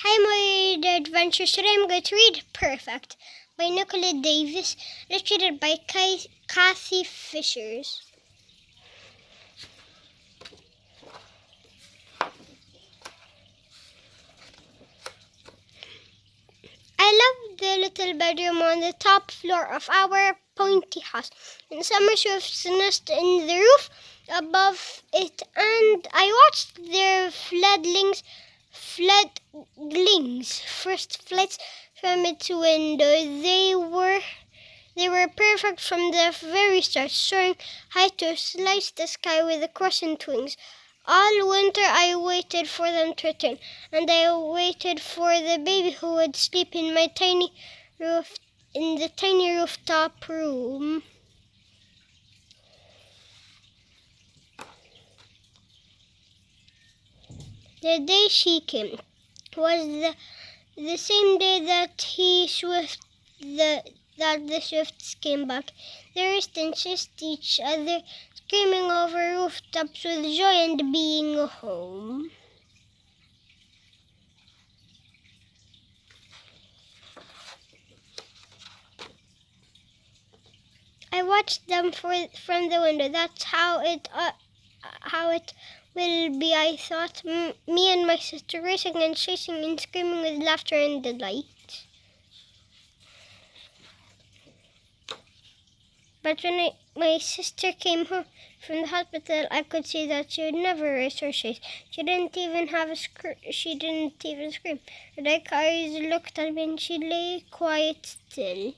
Hi, my adventures. Today I'm going to read Perfect by Nicola Davis, illustrated by Kathy Fishers. I love the little bedroom on the top floor of our pointy house. In summer, swifts nest in the roof above it, and I watched their fledglings first flights from its window. They were perfect from the very start, soaring high to slice the sky with the crescent wings. All winter I waited for them to return, and I waited for the baby who would sleep in the tiny rooftop room. The day she came was the same day that the swifts came back. They raced and chased each other, screaming over rooftops with joy and being home. I watched them from the window. That's how it will be, I thought. Me and my sister racing and chasing and screaming with laughter and delight. But when my sister came home from the hospital, I could see that she would never race or chase. She didn't even scream. Her dark eyes looked at me, and she lay quite still.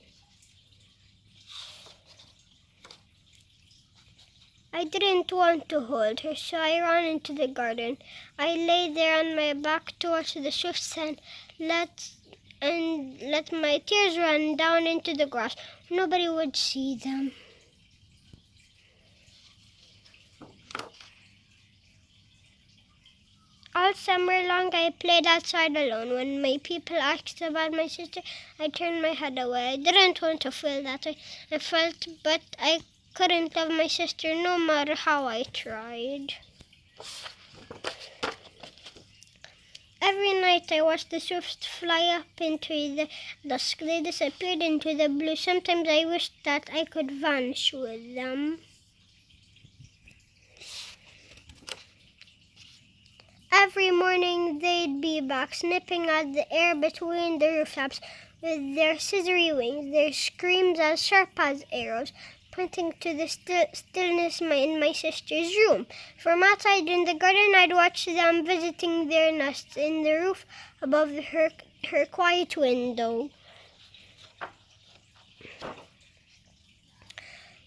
I didn't want to hold her, so I ran into the garden. I lay there on my back to watch the swifts and let my tears run down into the grass. Nobody would see them. All summer long I played outside alone. When my people asked about my sister, I turned my head away. I didn't want to feel that way. I felt, but I couldn't love my sister no matter how I tried. Every night I watched the swifts fly up into the dusk. They disappeared into the blue. Sometimes I wished that I could vanish with them. Every morning they'd be back, snipping at the air between the rooftops with their scissory wings, their screams as sharp as arrows, pointing to the stillness in my sister's room. From outside in the garden, I'd watch them visiting their nests in the roof above her quiet window.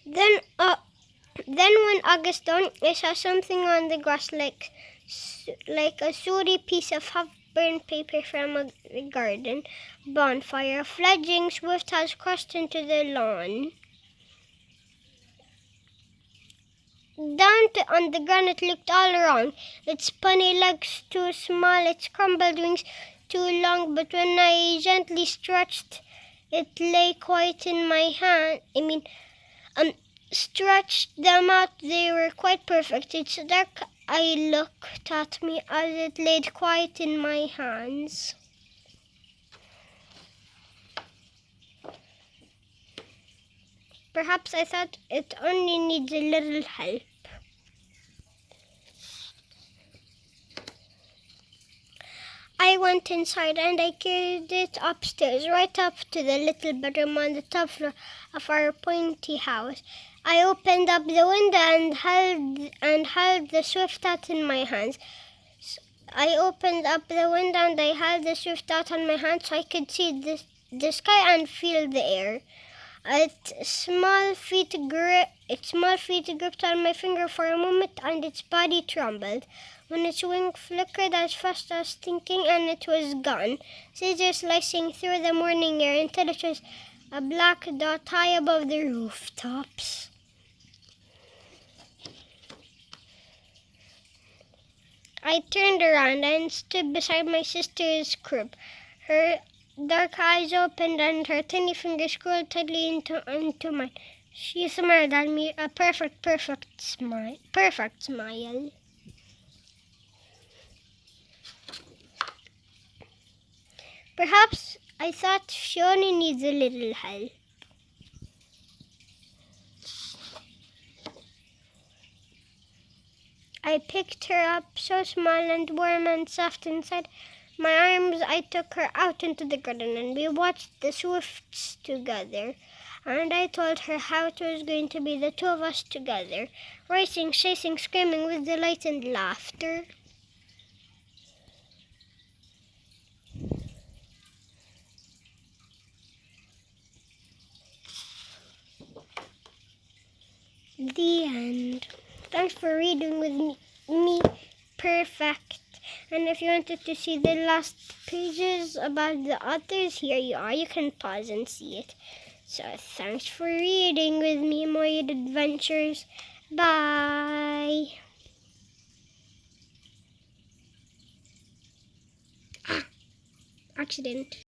Then when August dawned, I saw something on the grass like a sooty piece of half-burned paper from a garden bonfire. A fledgling swift has crossed into the lawn. On the ground it looked all wrong. Its punny legs too small, its crumpled wings too long, but when I gently stretched it lay quite in my hand. Stretched them out, they were quite perfect. Its dark eye looked at me as it lay quiet in my hands. Perhaps I thought it only needs a little help. I went inside and I carried it upstairs, right up to the little bedroom on the top floor of our pointy house. I opened up the window and held the swift out in my hands. I opened up the window and I held the swift out on my hands so I could see the sky and feel the air. Its small feet gripped on my finger for a moment, and its body trembled. When its wing flickered as fast as thinking, and it was gone, scissors slicing through the morning air until it was a black dot high above the rooftops. I turned around and stood beside my sister's crib. Her dark eyes opened and her tiny fingers curled tightly into mine. She smiled at me, a perfect smile. Perhaps I thought she only needs a little help. I picked her up, so small and warm and soft inside my arms. I took her out into the garden and we watched the swifts together. And I told her how it was going to be the two of us together, racing, chasing, screaming with delight and laughter. The end. Thanks for reading with me. Perfect. And if you wanted to see the last pages about the authors, here you are. You can pause and see it. So thanks for reading with me, Moid Adventures. Bye. Accident.